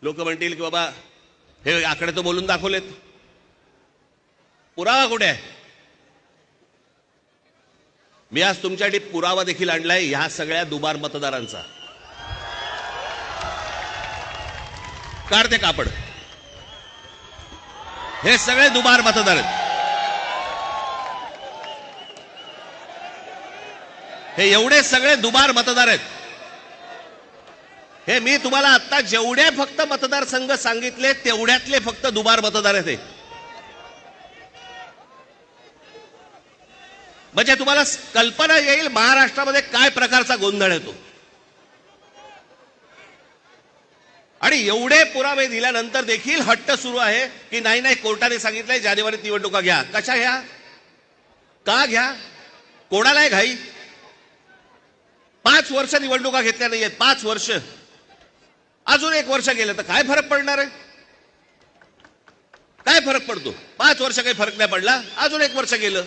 लोक म्हणतील की बाबा हे आकडे तर बोलून दाखवलेत, पुरावा कुठे आहे? मी आज तुमच्यासाठी पुरावा देखील आणलाय ह्या सगळ्या दुबार मतदारांचा. काढ ते कापड. हे सगळे दुबार मतदार आहेत. हे एवढे सगळे दुबार मतदार आहेत. हे मी तुम्हाला आता जेवढे फक्त मतदारसंघ सांगितले तेवढ्यातले फक्त दुबार मतदार आहेत. म्हणजे तुम्हाला कल्पना येईल महाराष्ट्रामध्ये काय प्रकारचा गोंधळ येतो. आणि एवढे पुरावे दिल्यानंतर देखील हट्ट सुरू आहे की नाही नाही कोर्टाने सांगितलंय जानेवारीत निवडणुका घ्या. कशा घ्या? का घ्या? कोणाला आहे घाई? 5 वर्ष निवडणुका घेतल्या नाहीयेत. 5 वर्ष. अजून 1 वर्ष गेलं तर काय फरक पडणार आहे? काय फरक पडतो? 5 वर्ष काही फरक नाही पडला, अजून 1 वर्ष गेलं.